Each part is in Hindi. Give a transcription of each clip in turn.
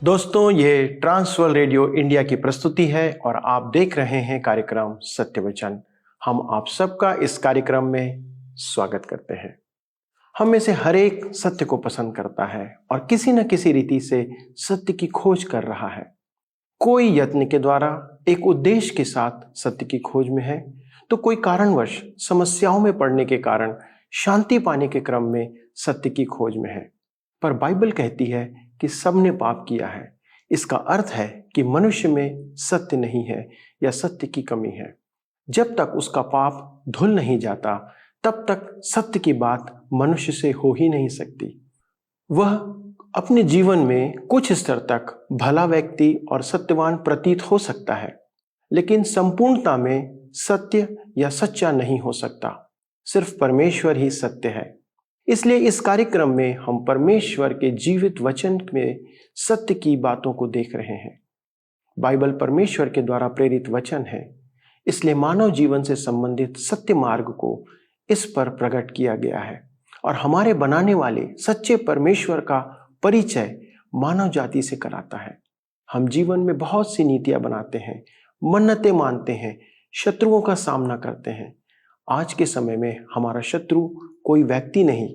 दोस्तों, ये ट्रांसवर्ल्ड रेडियो इंडिया की प्रस्तुति है और आप देख रहे हैं कार्यक्रम सत्य वचन। हम आप सबका इस कार्यक्रम में स्वागत करते हैं। हम में से हर एक सत्य को पसंद करता है और किसी न किसी रीति से सत्य की खोज कर रहा है। कोई यत्न के द्वारा एक उद्देश्य के साथ सत्य की खोज में है, तो कोई कारणवश समस्याओं में पड़ने के कारण शांति पाने के क्रम में सत्य की खोज में है। पर बाइबल कहती है कि सबने पाप किया है। इसका अर्थ है कि मनुष्य में सत्य नहीं है या सत्य की कमी है। जब तक उसका पाप धुल नहीं जाता, तब तक सत्य की बात मनुष्य से हो ही नहीं सकती। वह अपने जीवन में कुछ स्तर तक भला व्यक्ति और सत्यवान प्रतीत हो सकता है, लेकिन संपूर्णता में सत्य या सच्चा नहीं हो सकता। सिर्फ परमेश्वर ही सत्य है। इसलिए इस कार्यक्रम में हम परमेश्वर के जीवित वचन में सत्य की बातों को देख रहे हैं। बाइबल परमेश्वर के द्वारा प्रेरित वचन है, इसलिए मानव जीवन से संबंधित सत्य मार्ग को इस पर प्रकट किया गया है और हमारे बनाने वाले सच्चे परमेश्वर का परिचय मानव जाति से कराता है। हम जीवन में बहुत सी नीतियां बनाते हैं, मन्नतें मानते हैं, शत्रुओं का सामना करते हैं। आज के समय में हमारा शत्रु कोई व्यक्ति नहीं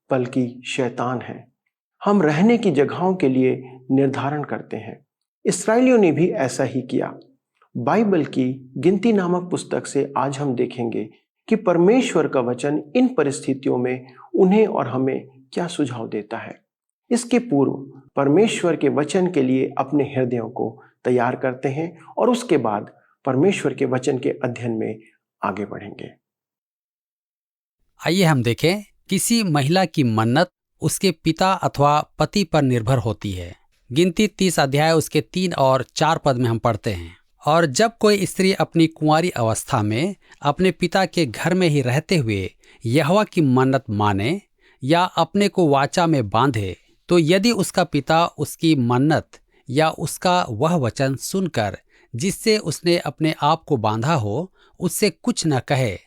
बल्कि शैतान है। हम रहने की जगहों के लिए निर्धारण करते हैं। इस्राएलियों ने भी ऐसा ही किया। बाइबल की गिनती नामक पुस्तक से आज हम देखेंगे कि परमेश्वर का वचन इन परिस्थितियों में उन्हें और हमें क्या सुझाव देता है। इसके पूर्व परमेश्वर के वचन के लिए अपने हृदयों को तैयार करते हैं और उसके बाद परमेश्वर के वचन के अध्ययन में आगे बढ़ेंगे। आइए हम देखें, किसी महिला की मन्नत उसके पिता अथवा पति पर निर्भर होती है। गिनती 30 अध्याय उसके 3 और 4 पद में हम पढ़ते हैं, और जब कोई स्त्री अपनी कुंवारी अवस्था में अपने पिता के घर में ही रहते हुए यहोवा की मन्नत माने या अपने को वाचा में बांधे, तो यदि उसका पिता उसकी मन्नत या उसका वह वचन सुनकर जिससे उसने अपने आप को बांधा हो उससे कुछ न कहे,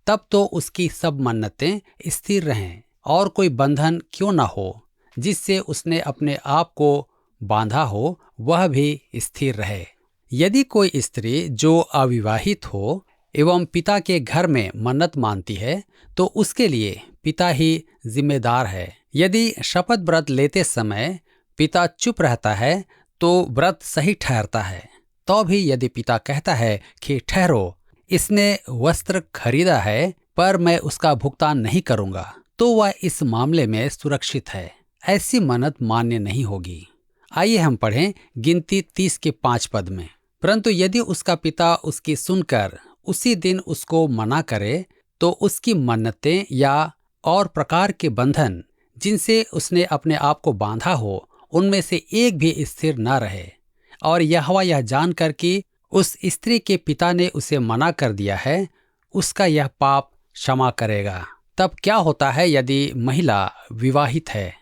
तब तो उसकी सब मन्नतें स्थिर रहें और कोई बंधन क्यों न हो जिससे उसने अपने आप को बांधा हो वह भी स्थिर रहे। यदि कोई स्त्री जो अविवाहित हो एवं पिता के घर में मन्नत मानती है, तो उसके लिए पिता ही जिम्मेदार है। यदि शपथ व्रत लेते समय पिता चुप रहता है तो व्रत सही ठहरता है। तो भी यदि पिता कहता है कि ठहरो, इसने वस्त्र खरीदा है पर मैं उसका भुगतान नहीं करूंगा, तो वह इस मामले में सुरक्षित है। ऐसी मन्नत मान्य नहीं होगी। आइए हम पढ़ें गिनती 30 के 5 पद में। परंतु यदि उसका पिता उसकी सुनकर उसी दिन उसको मना करे, तो उसकी मन्नतें या और प्रकार के बंधन जिनसे उसने अपने आप को बांधा हो उनमें से एक भी स्थिर न रहे, और यहोवा यह जानकर कि उस स्त्री के पिता ने उसे मना कर दिया है, उसका यह पाप क्षमा करेगा। तब क्या होता है यदि महिला विवाहित है?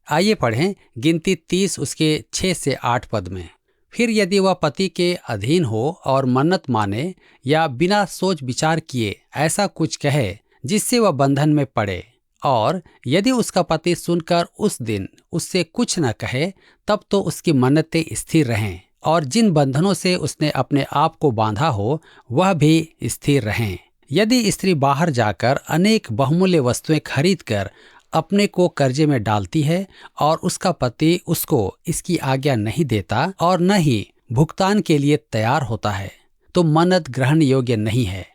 आइए पढ़ें गिनती 30 उसके 6 से 8 पद में। फिर यदि वह पति के अधीन हो और मन्नत माने या बिना सोच विचार किए ऐसा कुछ कहे जिससे वह बंधन में पड़े, और यदि उसका पति सुनकर उस दिन उससे कुछ न कहे, तब तो उसकी मन्नतें स्थिर रहें और जिन बंधनों से उसने अपने आप को बांधा हो वह भी स्थिर रहें। यदि स्त्री बाहर जाकर अनेक बहुमूल्य वस्तुएं खरीदकर अपने को कर्जे में डालती है और उसका पति उसको इसकी आज्ञा नहीं देता और न ही भुगतान के लिए तैयार होता है, तो मन्नत ग्रहण योग्य नहीं है,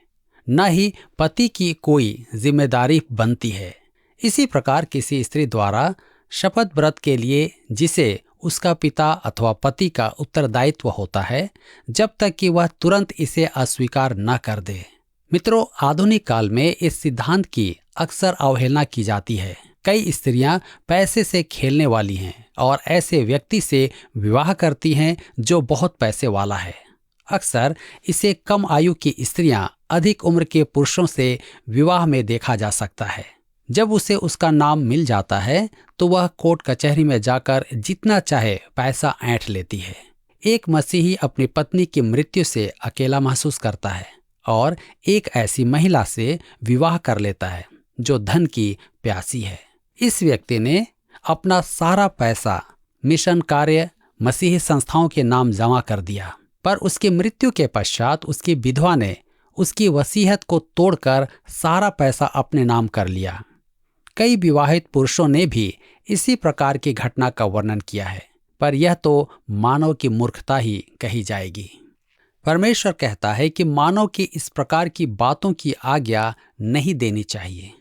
न ही पति की कोई जिम्मेदारी बनती है। इसी प्रकार किसी स्त्री द्वारा शपथ व्रत के लिए जिसे उसका पिता अथवा पति का उत्तरदायित्व होता है, जब तक कि वह तुरंत इसे अस्वीकार न कर दे। मित्रों, आधुनिक काल में इस सिद्धांत की अक्सर अवहेलना की जाती है। कई स्त्रियां पैसे से खेलने वाली हैं और ऐसे व्यक्ति से विवाह करती हैं जो बहुत पैसे वाला है। अक्सर इसे कम आयु की स्त्रियां अधिक उम्र के पुरुषों से विवाह में देखा जा सकता है। जब उसे उसका नाम मिल जाता है तो वह कोर्ट कचहरी में जाकर जितना चाहे पैसा ऐंठ लेती है। एक मसीही अपनी पत्नी की मृत्यु से अकेला महसूस करता है और एक ऐसी महिला से विवाह कर लेता है जो धन की प्यासी है। इस व्यक्ति ने अपना सारा पैसा मिशन कार्य मसीही संस्थाओं के नाम जमा कर दिया, पर उसकी मृत्यु के पश्चात उसकी विधवा ने उसकी वसीयत को तोड़कर सारा पैसा अपने नाम कर लिया। कई विवाहित पुरुषों ने भी इसी प्रकार की घटना का वर्णन किया है, पर यह तो मानव की मूर्खता ही कही जाएगी। परमेश्वर कहता है कि मानव की इस प्रकार की बातों की आज्ञा नहीं देनी चाहिए।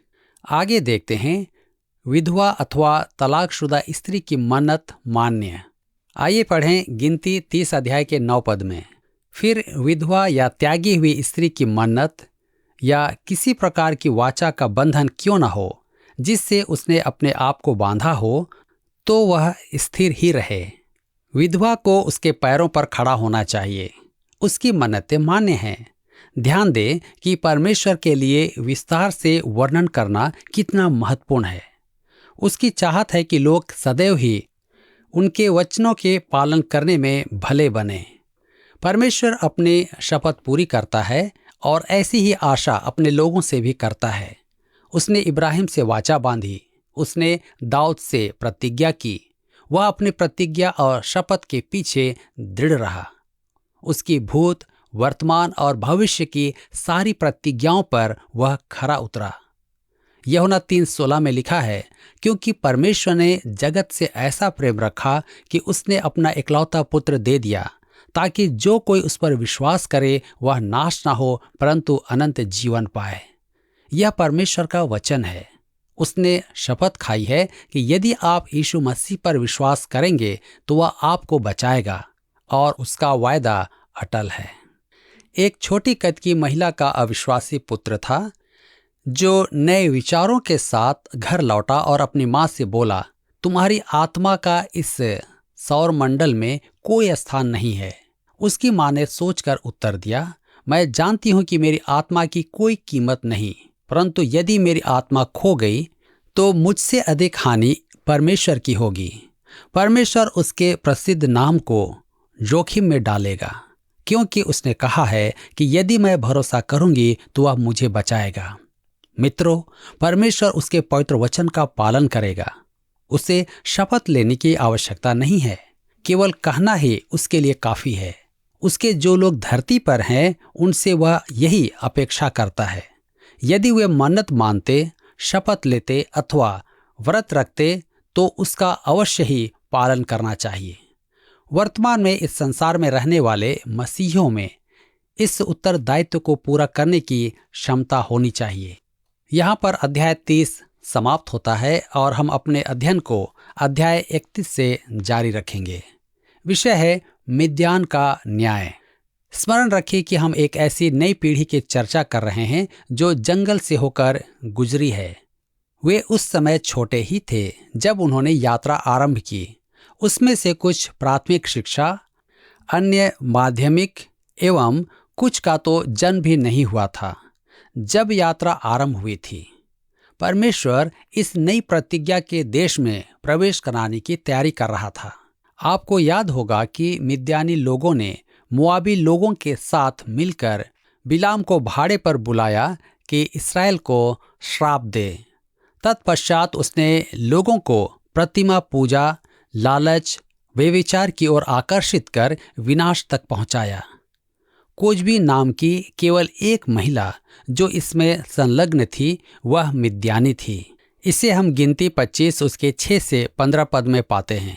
आगे देखते हैं, विधवा अथवा तलाकशुदा स्त्री की मन्नत मान्य। आइए पढ़ें गिनती 30 अध्याय के 9 पद में। फिर विधवा या त्यागी हुई स्त्री की मन्नत या किसी प्रकार की वाचा का बंधन क्यों न हो जिससे उसने अपने आप को बांधा हो, तो वह स्थिर ही रहे। विधवा को उसके पैरों पर खड़ा होना चाहिए। उसकी मन्नतें मान्य हैं। ध्यान दें कि परमेश्वर के लिए विस्तार से वर्णन करना कितना महत्वपूर्ण है। उसकी चाहत है कि लोग सदैव ही उनके वचनों के पालन करने में भले बने। परमेश्वर अपनी शपथ पूरी करता है और ऐसी ही आशा अपने लोगों से भी करता है। उसने इब्राहिम से वाचा बांधी, उसने दाऊद से प्रतिज्ञा की। वह अपनी प्रतिज्ञा और शपथ के पीछे दृढ़ रहा। उसकी भूत, वर्तमान और भविष्य की सारी प्रतिज्ञाओं पर वह खरा उतरा। यूहन्ना 3:16 में लिखा है, क्योंकि परमेश्वर ने जगत से ऐसा प्रेम रखा कि उसने अपना इकलौता पुत्र दे दिया, ताकि जो कोई उस पर विश्वास करे वह नाश ना हो परंतु अनंत जीवन पाए। यह परमेश्वर का वचन है। उसने शपथ खाई है कि यदि आप यीशु मसीह पर विश्वास करेंगे तो वह आपको बचाएगा, और उसका वायदा अटल है। एक छोटी कद की महिला का अविश्वासी पुत्र था, जो नए विचारों के साथ घर लौटा और अपनी माँ से बोला, तुम्हारी आत्मा का इस सौर मंडल में कोई स्थान नहीं है। उसकी माँ ने सोचकर उत्तर दिया, मैं जानती हूँ कि मेरी आत्मा की कोई कीमत नहीं, परंतु यदि मेरी आत्मा खो गई तो मुझसे अधिक हानि परमेश्वर की होगी। परमेश्वर उसके प्रसिद्ध नाम को जोखिम में डालेगा, क्योंकि उसने कहा है कि यदि मैं भरोसा करूंगी तो वह मुझे बचाएगा। मित्रों, परमेश्वर उसके पवित्र वचन का पालन करेगा। उसे शपथ लेने की आवश्यकता नहीं है, केवल कहना ही उसके लिए काफी है। उसके जो लोग धरती पर हैं उनसे वह यही अपेक्षा करता है। यदि वे मन्नत मानते, शपथ लेते अथवा व्रत रखते तो उसका अवश्य ही पालन करना चाहिए। वर्तमान में इस संसार में रहने वाले मसीहियों में इस उत्तरदायित्व को पूरा करने की क्षमता होनी चाहिए। यहाँ पर अध्याय 30 समाप्त होता है और हम अपने अध्ययन को अध्याय 31 से जारी रखेंगे। विषय है मिद्यान का न्याय। स्मरण रखिए कि हम एक ऐसी नई पीढ़ी की चर्चा कर रहे हैं जो जंगल से होकर गुजरी है। वे उस समय छोटे ही थे जब उन्होंने यात्रा आरंभ की। उसमें से कुछ प्राथमिक शिक्षा, अन्य माध्यमिक एवं कुछ का तो जन्म भी नहीं हुआ था जब यात्रा आरंभ हुई थी। परमेश्वर इस नई प्रतिज्ञा के देश में प्रवेश कराने की तैयारी कर रहा था। आपको याद होगा कि मिद्यानी लोगों ने मोआबी लोगों के साथ मिलकर बिलाम को भाड़े पर बुलाया कि इस्राएल को श्राप दे। तत्पश्चात उसने लोगों को प्रतिमा पूजा, लालच, व्यभिचार की ओर आकर्षित कर विनाश तक पहुंचाया। कोजबी नाम की केवल एक महिला जो इसमें संलग्न थी वह मिद्यानी थी। इसे हम गिनती 25 उसके 6 से 15 पद में पाते हैं।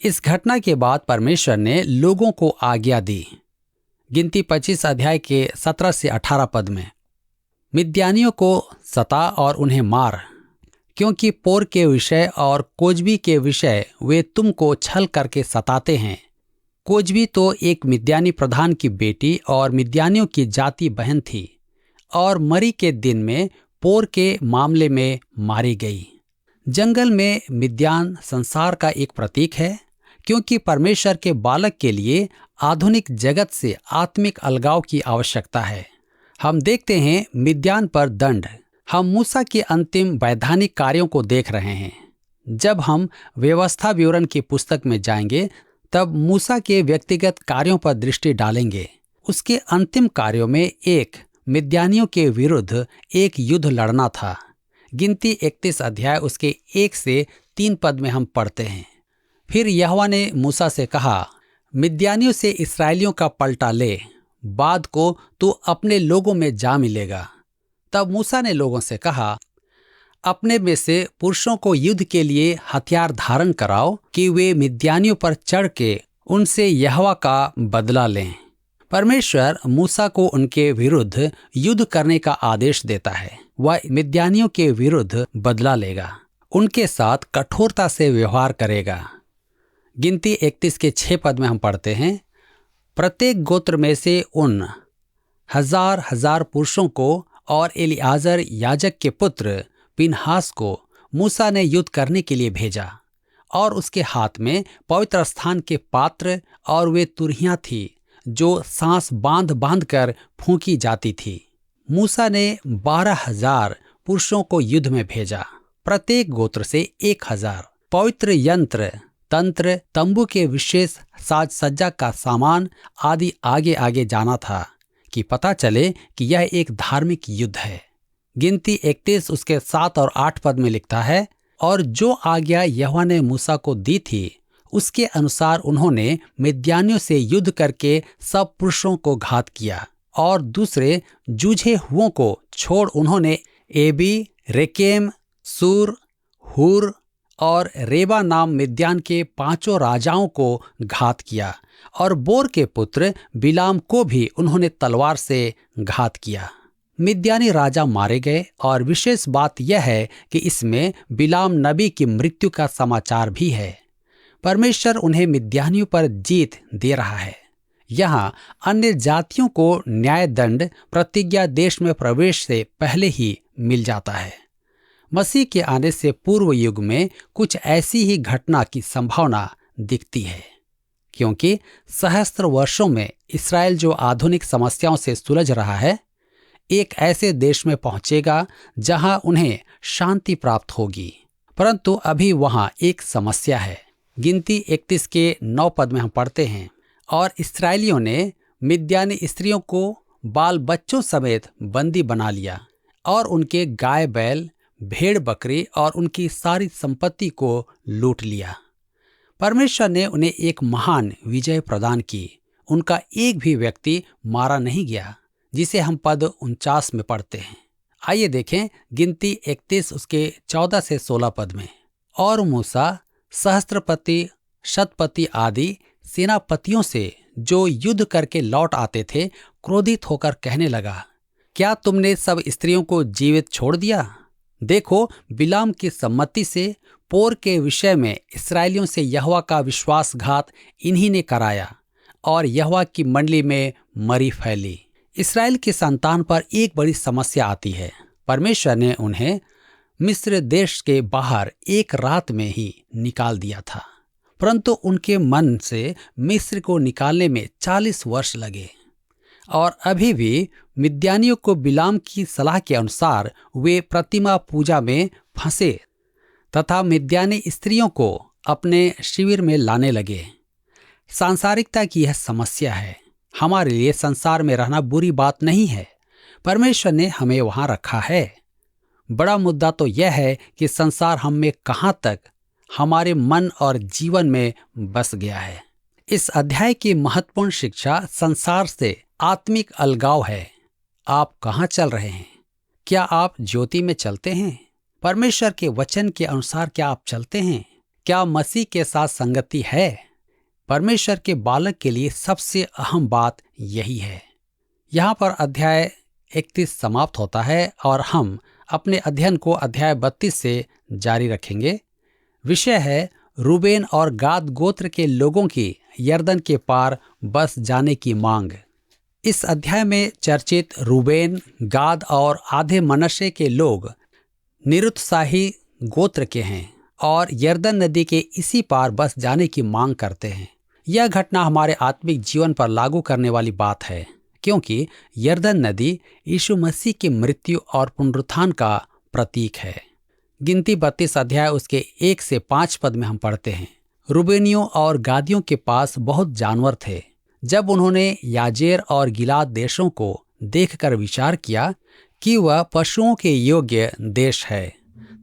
इस घटना के बाद परमेश्वर ने लोगों को आज्ञा दी। गिनती 25 अध्याय के 17 से 18 पद में, मिद्यानियों को सता और उन्हें मार, क्योंकि पोर के विषय और कोजबी के विषय वे तुमको छल करके सताते हैं। कोजबी तो एक मिद्यानी प्रधान की बेटी और मिद्यानियों की जाति बहन थी और मरी के दिन में पोर के मामले में मारी गई। जंगल में मिद्यान संसार का एक प्रतीक है, क्योंकि परमेश्वर के बालक के लिए आधुनिक जगत से आत्मिक अलगाव की आवश्यकता है। हम देखते हैं मिद्यान पर दंड। हम मूसा के अंतिम वैधानिक कार्यों को देख रहे हैं। जब हम व्यवस्था विवरण की पुस्तक में जाएंगे तब मूसा के व्यक्तिगत कार्यों पर दृष्टि डालेंगे। उसके अंतिम कार्यों में एक मिद्यानियों के विरुद्ध एक युद्ध लड़ना था। गिनती 31 अध्याय उसके 1 से 3 पद में हम पढ़ते हैं, फिर यहोवा ने मूसा से कहा, मिद्यानियों से इस्राएलियों का पलटा ले, बाद को तू अपने लोगों में जा मिलेगा। तब मूसा ने लोगों से कहा, अपने में से पुरुषों को युद्ध के लिए हथियार धारण कराओ कि वे मिद्यानियों पर चढ़ के उनसे यहोवा का बदला लें। परमेश्वर मूसा को उनके विरुद्ध युद्ध करने का आदेश देता है। वह मिद्यानियों के विरुद्ध बदला लेगा, उनके साथ कठोरता से व्यवहार करेगा। गिनती 31 के 6 पद में हम पढ़ते हैं, प्रत्येक गोत्र में से उन हजार पुरुषों को और एलीआजर याजक के पुत्र पिनहास को मूसा ने युद्ध करने के लिए भेजा, और उसके हाथ में पवित्र स्थान के पात्र और वे तुरहियां थी जो सांस बांध बांध कर फूंकी जाती थी। मूसा ने 12,000 पुरुषों को युद्ध में भेजा, प्रत्येक गोत्र से 1,000। पवित्र यंत्र, तंत्र, तंबू के विशेष साज सज्जा का सामान आदि आगे आगे जाना था कि पता चले कि यह एक धार्मिक युद्ध है। गिनती 31 उसके 7 और 8 पद में लिखता है, और जो आज्ञा यहोवा ने मूसा को दी थी उसके अनुसार उन्होंने मिद्यानियों से युद्ध करके सब पुरुषों को घात किया, और दूसरे जूझे हुओं को छोड़ उन्होंने एबी, रेकेम, सूर, हूर और रेबा नाम मिद्यान के 5 राजाओं को घात किया, और बोर के पुत्र बिलाम को भी उन्होंने तलवार से घात किया। मिद्यानी राजा मारे गए, और विशेष बात यह है कि इसमें बिलाम नबी की मृत्यु का समाचार भी है। परमेश्वर उन्हें मिद्यानियों पर जीत दे रहा है। यहाँ अन्य जातियों को न्याय दंड प्रतिज्ञा देश में प्रवेश से पहले ही मिल जाता है। मसीह के आने से पूर्व युग में कुछ ऐसी ही घटना की संभावना दिखती है, क्योंकि सहस्त्र वर्षों में इस्राएल जो आधुनिक समस्याओं से सुलझ रहा है, एक ऐसे देश में पहुंचेगा जहां उन्हें शांति प्राप्त होगी। परंतु अभी वहां एक समस्या है। गिनती 31 के 9 पद में हम पढ़ते हैं, और इस्राएलियों ने मिद्यानी स्त्रियों को बाल बच्चों समेत बंदी बना लिया, और उनके गाय बैल, भेड़ बकरी और उनकी सारी संपत्ति को लूट लिया। परमेश्वर ने उन्हें एक महान विजय प्रदान की। उनका एक भी व्यक्ति मारा नहीं गया, जिसे हम पद 49 में पढ़ते हैं। आइए देखें गिनती 31 उसके 14 से 16 पद में। और मूसा सहस्त्रपति, शतपति आदि सेनापतियों से जो युद्ध करके लौट आते थे क्रोधित होकर कहने लगा, क्या तुमने सब स्त्रियों को जीवित छोड़ दिया? देखो, बिलाम की सम्मति से पोर के विषय में इस्राएलियों से यहोवा का विश्वासघात इन्हीं ने कराया, और यहोवा की मंडली में मरी फैली। इस्राएल की संतान पर एक बड़ी समस्या आती है। परमेश्वर ने उन्हें मिस्र देश के बाहर एक रात में ही निकाल दिया था, परंतु उनके मन से मिस्र को निकालने में 40 वर्ष लगे, और अभी भी मिद्यानियों को बिलाम की सलाह के अनुसार वे प्रतिमा पूजा में फंसे तथा मिद्यानी स्त्रियों को अपने शिविर में लाने लगे। सांसारिकता की यह समस्या है। हमारे लिए संसार में रहना बुरी बात नहीं है। परमेश्वर ने हमें वहां रखा है। बड़ा मुद्दा तो यह है कि संसार हम में कहां तक हमारे मन और जीवन में बस गया है। इस अध्याय की महत्वपूर्ण शिक्षा संसार से आत्मिक अलगाव है। आप कहां चल रहे हैं? क्या आप ज्योति में चलते हैं? परमेश्वर के वचन के अनुसार क्या आप चलते हैं? क्या मसीह के साथ संगति है? परमेश्वर के बालक के लिए सबसे अहम बात यही है। यहाँ पर अध्याय 31 समाप्त होता है, और हम अपने अध्ययन को अध्याय 32 से जारी रखेंगे। विषय है रूबेन और गाद गोत्र के लोगों की यरदन के पार बस जाने की मांग। इस अध्याय में चर्चित रूबेन, गाद और आधे मनश्शे के लोग निरुत्साही गोत्र के हैं और यरदन नदी के इसी पार बस जाने की मांग करते हैं। यह घटना हमारे आत्मिक जीवन पर लागू करने वाली बात है, क्योंकि यरदन नदी यीशु मसीह की मृत्यु और पुनरुत्थान का प्रतीक है। गिनती 32 अध्याय उसके 1 से 5 पद में हम पढ़ते हैं, रूबेनियों और गादियों के पास बहुत जानवर थे। जब उन्होंने याजेर और गिलाद देशों को देखकर विचार किया कि वह पशुओं के योग्य देश है,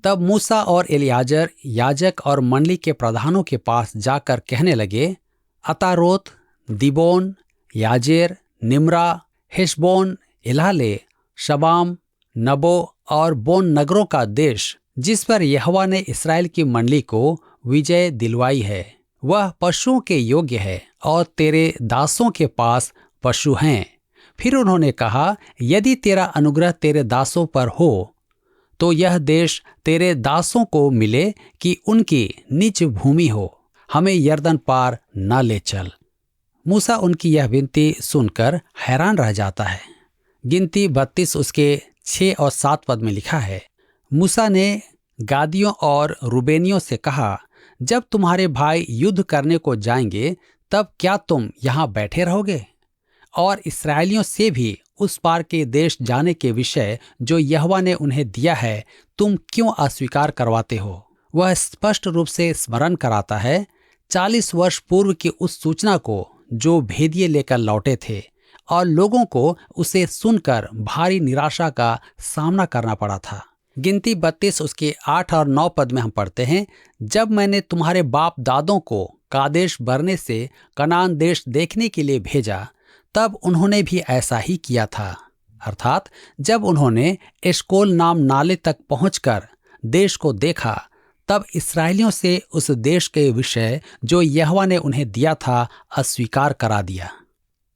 तब मूसा और एलियाजर याजक और मंडली के प्रधानों के पास जाकर कहने लगे, अतारोत, दीबोन, याजेर, निम्रा, हेशबोन, एलाले, शबाम, नबो और बोन नगरों का देश जिस पर यहोवा ने इस्राएल की मंडली को विजय दिलवाई है, वह पशुओं के योग्य है और तेरे दासों के पास पशु हैं। फिर उन्होंने कहा, यदि तेरा अनुग्रह तेरे दासों पर हो तो यह देश तेरे दासों को मिले कि उनकी निज भूमि हो, हमें यरदन पार न ले चल। मूसा उनकी यह विनती सुनकर हैरान रह जाता है। गिनती 32 उसके 6 और 7 पद में लिखा है, मूसा ने गादियों और रूबेनियों से कहा, जब तुम्हारे भाई युद्ध करने को जाएंगे तब क्या तुम यहाँ बैठे रहोगे? और इस्राएलियों से भी उस पार के देश जाने के विषय जो यहोवा ने उन्हें दिया है तुम क्यों अस्वीकार करवाते हो? वह स्पष्ट रूप से स्मरण कराता है 40 वर्ष पूर्व की उस सूचना को जो भेदिए लेकर लौटे थे और लोगों को उसे सुनकर भारी निराशा का सामना करना पड़ा था। गिनती 32 उसके 8 और 9 पद में हम पढ़ते हैं, जब मैंने तुम्हारे बाप दादों को कादेश बरने से कनान देश देखने के लिए भेजा तब उन्होंने भी ऐसा ही किया था। अर्थात जब उन्होंने एशकोल नाम नाले तक पहुंचकर देश को देखा तब इस्राएलियों से उस देश के विषय जो यहोवा ने उन्हें दिया था अस्वीकार करा दिया।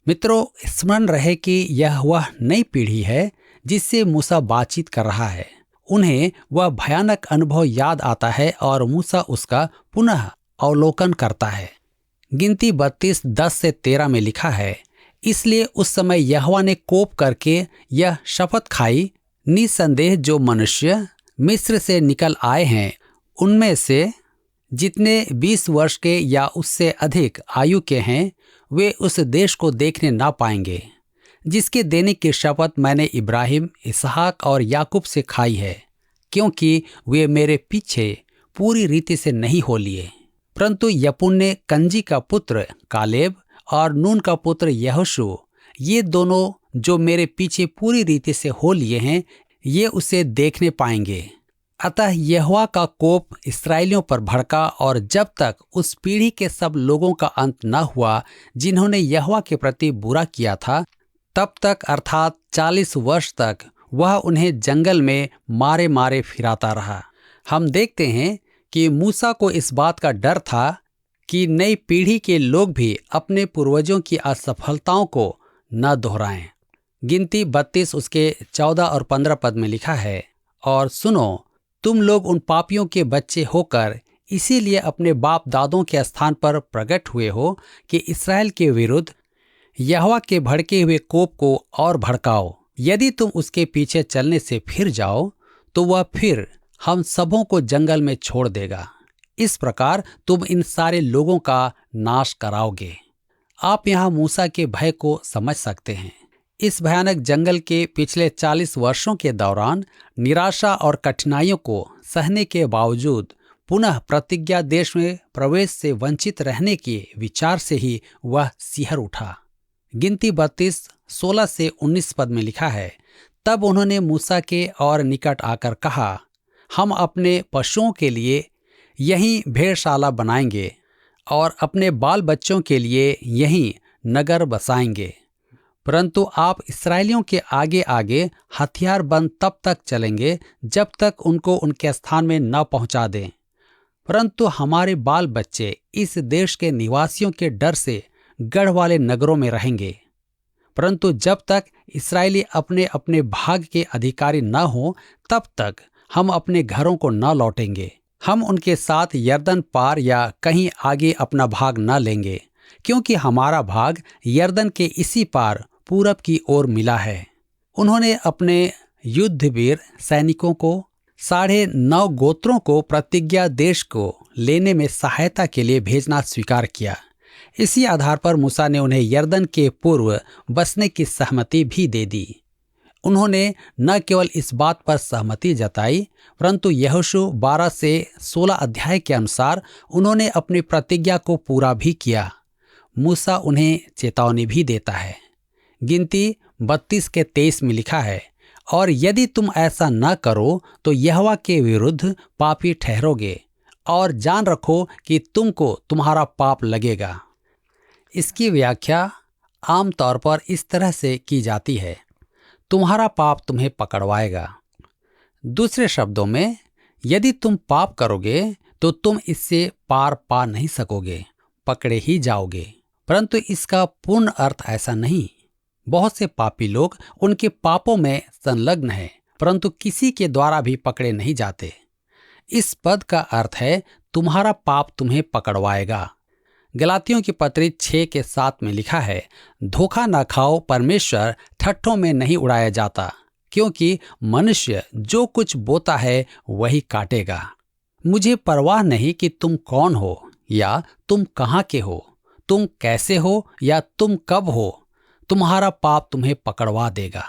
मित्रों, स्मरण रहे कि यह वह नई पीढ़ी है जिससे मूसा बातचीत कर रहा है। उन्हें वह भयानक अनुभव याद आता है और मूसा उसका पुनः अवलोकन करता है। गिनती 32 10 से 13 में लिखा है, इसलिए उस समय यहोवा ने कोप करके यह शपथ खाई, निसंदेह जो मनुष्य मिस्र से निकल आए हैं उनमें से जितने 20 वर्ष के या उससे अधिक आयु के हैं वे उस देश को देखने ना पाएंगे जिसके देने की शपथ मैंने इब्राहिम, इसहाक और याकूब से खाई है, क्योंकि वे मेरे पीछे पूरी रीति से नहीं हो लिए। परंतु यपुन्ने कंजी का पुत्र कालेब और नून का पुत्र यहोशू, ये दोनों जो मेरे पीछे पूरी रीति से हो लिए हैं, ये उसे देखने पाएंगे। अतः यहोवा का कोप इस्राएलियों पर भड़का और जब तक उस पीढ़ी के सब लोगों का अंत न हुआ जिन्होंने यहोवा के प्रति बुरा किया था, तब तक अर्थात 40 वर्ष तक वह उन्हें जंगल में मारे मारे फिराता रहा। हम देखते हैं कि मूसा को इस बात का डर था कि नई पीढ़ी के लोग भी अपने पूर्वजों की असफलताओं को न दोहराएं। गिनती 32 उसके 14 और 15 पद में लिखा है, और सुनो, तुम लोग उन पापियों के बच्चे होकर इसीलिए अपने बाप दादों के स्थान पर प्रकट हुए हो कि इस्राएल के विरुद्ध यहोवा के भड़के हुए कोप को और भड़काओ। यदि तुम उसके पीछे चलने से फिर जाओ तो वह फिर हम सबों को जंगल में छोड़ देगा। इस प्रकार तुम इन सारे लोगों का नाश कराओगे। आप यहाँ मूसा के भय को समझ सकते हैं। इस भयानक जंगल के पिछले 40 वर्षों के दौरान निराशा और कठिनाइयों को सहने के बावजूद पुनः प्रतिज्ञा देश में प्रवेश से वंचित रहने के विचार से ही वह सिहर उठा। गिनती 32 16 से 19 पद में लिखा है, तब उन्होंने मूसा के और निकट आकर कहा, हम अपने पशुओं के लिए यहीं भेड़शाला बनाएंगे और अपने बाल बच्चों के लिए यहीं नगर बसाएंगे, परंतु आप इस्राएलियों के आगे आगे हथियार बंद तब तक चलेंगे जब तक उनको उनके स्थान में न पहुंचा दें। परंतु हमारे बाल बच्चे इस देश के निवासियों के डर से गढ़ वाले नगरों में रहेंगे, परंतु जब तक इस्राएली अपने अपने भाग के अधिकारी न हो तब तक हम अपने घरों को न लौटेंगे। हम उनके साथ यरदन पार या कहीं आगे अपना भाग न लेंगे, क्योंकि हमारा भाग यरदन के इसी पार पूरब की ओर मिला है। उन्होंने अपने युद्धवीर सैनिकों को 9.5 गोत्रों को प्रतिज्ञा देश को लेने में सहायता के लिए भेजना स्वीकार किया। इसी आधार पर मूसा ने उन्हें यरदन के पूर्व बसने की सहमति भी दे दी। उन्होंने न केवल इस बात पर सहमति जताई, परंतु यहोशू 12 से 16 अध्याय के अनुसार उन्होंने अपनी प्रतिज्ञा को पूरा भी किया। मूसा उन्हें चेतावनी भी देता है। गिनती 32 के 23 में लिखा है, और यदि तुम ऐसा न करो तो यहोवा के विरुद्ध पापी ठहरोगे, और जान रखो कि तुमको तुम्हारा पाप लगेगा। इसकी व्याख्या आमतौर पर इस तरह से की जाती है, तुम्हारा पाप तुम्हें पकड़वाएगा। दूसरे शब्दों में, यदि तुम पाप करोगे तो तुम इससे पार पा नहीं सकोगे, पकड़े ही जाओगे। परंतु इसका पूर्ण अर्थ ऐसा नहीं। बहुत से पापी लोग उनके पापों में संलग्न हैं, परंतु किसी के द्वारा भी पकड़े नहीं जाते। इस पद का अर्थ है तुम्हारा पाप तुम्हें पकड़वाएगा। गलातियों की पत्री 6:7 में लिखा है, धोखा न खाओ, परमेश्वर ठट्ठों में नहीं उड़ाया जाता, क्योंकि मनुष्य जो कुछ बोता है वही काटेगा। मुझे परवाह नहीं कि तुम कौन हो या तुम कहाँ के हो, तुम कैसे हो या तुम कब हो, तुम्हारा पाप तुम्हें पकड़वा देगा।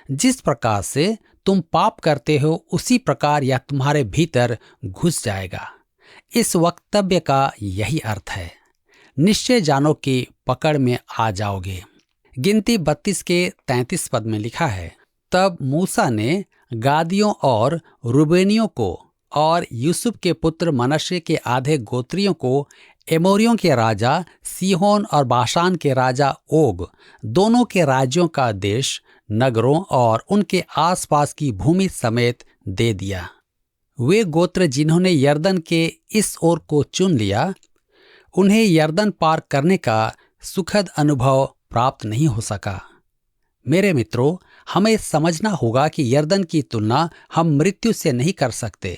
जिस प्रकार से तुम पाप करते हो उसी प्रकार यह तुम्हारे भीतर घुस जाएगा। इस वक्तव्य का यही अर्थ है। निश्चय जानो कि पकड़ में आ जाओगे। गिनती 32:33 पद में लिखा है, तब मूसा ने गादियों और रूबेनियों को और यूसुफ के पुत्र मनश्शे के आधे गोत्रियों को एमोरियों के राजा सीहोन और बाशान के राजा ओग दोनों के राज्यों का देश, नगरों और उनके आसपास की भूमि समेत दे दिया। वे गोत्र जिन्होंने यरदन के इस ओर को चुन लिया, उन्हें यरदन पार करने का सुखद अनुभव प्राप्त नहीं हो सका। मेरे मित्रों, हमें समझना होगा कि यरदन की तुलना हम मृत्यु से नहीं कर सकते।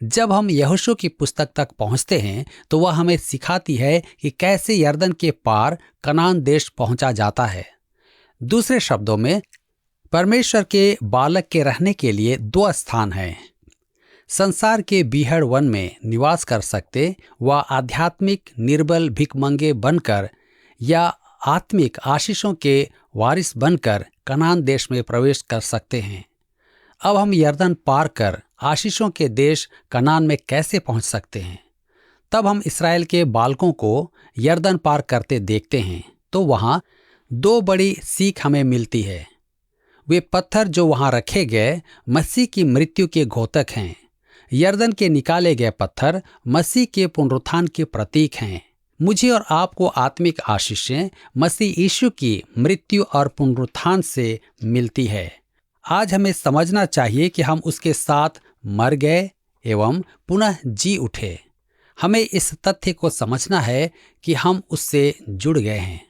जब हम यहोशू की पुस्तक तक पहुंचते हैं तो वह हमें सिखाती है कि कैसे यरदन के पार कनान देश पहुंचा जाता है। दूसरे शब्दों में, परमेश्वर के बालक के रहने के लिए 2 स्थान हैं। संसार के बीहड़ वन में निवास कर सकते व आध्यात्मिक निर्बल भिखमंगे बनकर या आत्मिक आशीषों के वारिस बनकर कनान देश में प्रवेश कर सकते हैं। अब हम यरदन पार कर आशीषों के देश कनान में कैसे पहुंच सकते हैं? तब हम इस्राएल के बालकों को यरदन पार करते देखते हैं तो वहां 2 बड़ी सीख हमें मिलती है। वे पत्थर जो वहां रखे गए मसीह की मृत्यु के घोतक हैं। यरदन के निकाले गए पत्थर मसीह के पुनरुत्थान के प्रतीक हैं। मुझे और आपको आत्मिक आशीषें मसीह यीशु की मृत्यु और पुनरुत्थान से मिलती है। आज हमें समझना चाहिए कि हम उसके साथ मर गए एवं पुनः जी उठे। हमें इस तथ्य को समझना है कि हम उससे जुड़ गए हैं।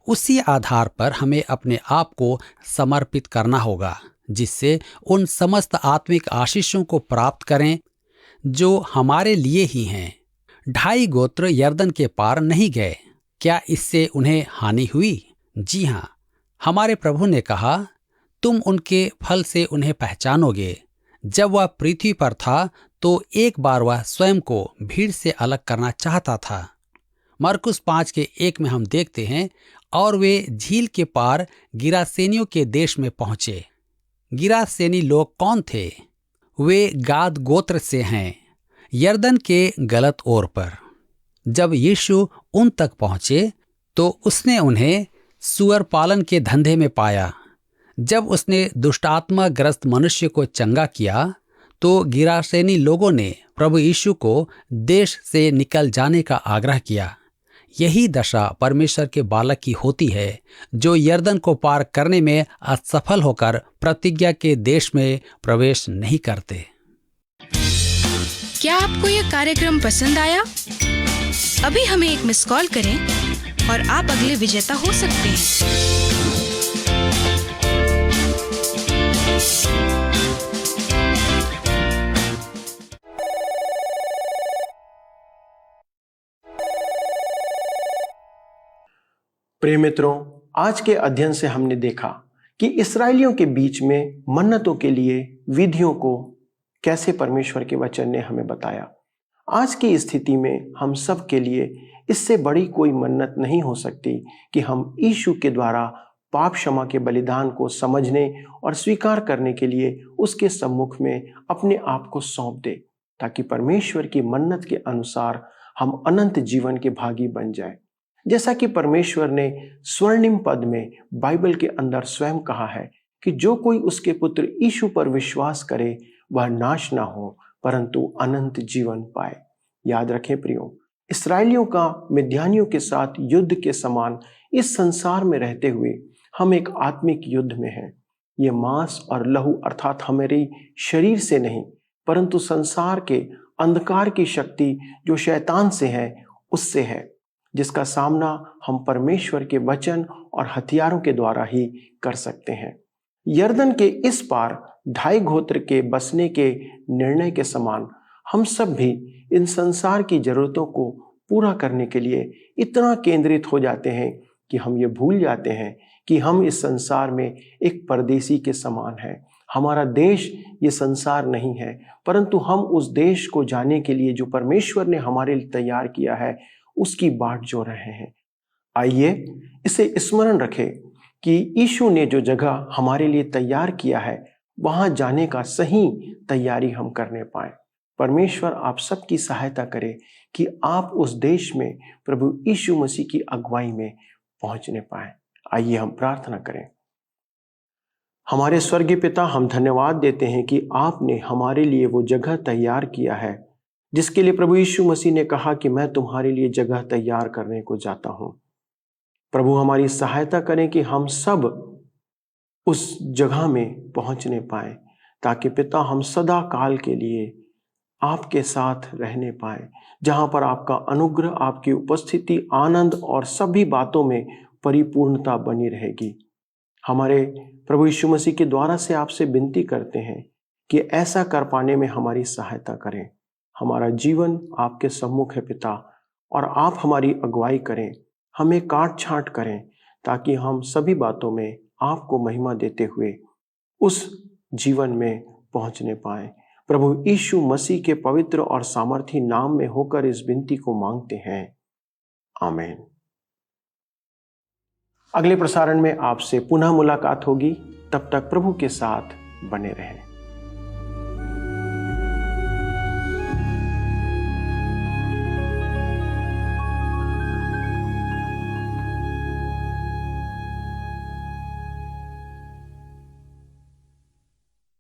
उसी आधार पर हमें अपने आप को समर्पित करना होगा, जिससे उन समस्त आत्मिक आशीषों को प्राप्त करें जो हमारे लिए ही हैं। 2.5 गोत्र यरदन के पार नहीं गए। क्या इससे उन्हें हानि हुई? जी हाँ, हमारे प्रभु ने कहा, तुम उनके फल से उन्हें पहचानोगे। जब वह पृथ्वी पर था तो एक बार वह स्वयं को भीड़ से अलग करना चाहता था। मरकुस 5:1 में हम देखते हैं, और वे झील के पार गिरासेनियों के देश में पहुंचे। गिरासेनी लोग कौन थे? वे गाद गोत्र से हैं, यरदन के गलत ओर पर। जब यीशु उन तक पहुंचे तो उसने उन्हें सुअर पालन के धंधे में पाया। जब उसने दुष्टात्मा ग्रस्त मनुष्य को चंगा किया तो गिरासेनी लोगों ने प्रभु यीशु को देश से निकल जाने का आग्रह किया। यही दशा परमेश्वर के बालक की होती है जो यरदन को पार करने में असफल होकर प्रतिज्ञा के देश में प्रवेश नहीं करते। क्या आपको यह कार्यक्रम पसंद आया? अभी हमें एक मिस कॉल करें और आप अगले विजेता हो सकते हैं। प्रिय मित्रों, आज के अध्ययन से हमने देखा कि इस्राएलियों के बीच में मन्नतों के लिए विधियों को कैसे परमेश्वर के वचन ने हमें बताया। आज की स्थिति में हम सब के लिए इससे बड़ी कोई मन्नत नहीं हो सकती कि हम यीशु के द्वारा पाप क्षमा के बलिदान को समझने और स्वीकार करने के लिए उसके सम्मुख में अपने आप को सौंप दे, ताकि परमेश्वर की मन्नत के अनुसार हम अनंत जीवन के भागी बन जाए। जैसा कि परमेश्वर ने स्वर्णिम पद में बाइबल के अंदर स्वयं कहा है कि जो कोई उसके पुत्र यीशु पर विश्वास करे वह नाश ना हो परंतु अनंत जीवन पाए। याद रखें प्रियो, इस्राएलियों का मिद्यानियों के साथ युद्ध के समान इस संसार में रहते हुए हम एक आत्मिक युद्ध में हैं। ये मांस और लहू अर्थात हमारे शरीर से नहीं परंतु संसार के अंधकार की शक्ति जो शैतान से है उससे है, जिसका सामना हम परमेश्वर के वचन और हथियारों के द्वारा ही कर सकते हैं। यर्दन के इस पार 2.5 गोत्र के बसने के निर्णय के समान हम सब भी इन संसार की जरूरतों को पूरा करने के लिए इतना केंद्रित हो जाते हैं कि हम ये भूल जाते हैं कि हम इस संसार में एक परदेसी के समान हैं। हमारा देश ये संसार नहीं है परंतु हम उस देश को जाने के लिए जो परमेश्वर ने हमारे लिए तैयार किया है उसकी बाट जो रहे हैं। आइए इसे स्मरण रखें कि यीशु ने जो जगह हमारे लिए तैयार किया है वहां जाने का सही तैयारी हम करने पाए। परमेश्वर आप सबकी सहायता करे कि आप उस देश में प्रभु यीशु मसीह की अगुवाई में पहुंचने पाए। आइए हम प्रार्थना करें। हमारे स्वर्गीय पिता, हम धन्यवाद देते हैं कि आपने हमारे लिए वो जगह तैयार किया है जिसके लिए प्रभु यीशु मसीह ने कहा कि मैं तुम्हारे लिए जगह तैयार करने को जाता हूं। प्रभु हमारी सहायता करें कि हम सब उस जगह में पहुंचने पाए ताकि पिता हम सदा काल के लिए आपके साथ रहने पाए, जहां पर आपका अनुग्रह, आपकी उपस्थिति, आनंद और सभी बातों में परिपूर्णता बनी रहेगी। हमारे प्रभु यीशु मसीह के द्वारा से आपसे विनती करते हैं कि ऐसा कर पाने में हमारी सहायता करें। हमारा जीवन आपके सम्मुख है पिता, और आप हमारी अगुवाई करें, हमें काट छांट करें ताकि हम सभी बातों में आपको महिमा देते हुए उस जीवन में पहुंचने पाए। प्रभु यीशु मसीह के पवित्र और सामर्थी नाम में होकर इस विनती को मांगते हैं, आमीन। अगले प्रसारण में आपसे पुनः मुलाकात होगी। तब तक प्रभु के साथ बने रहें।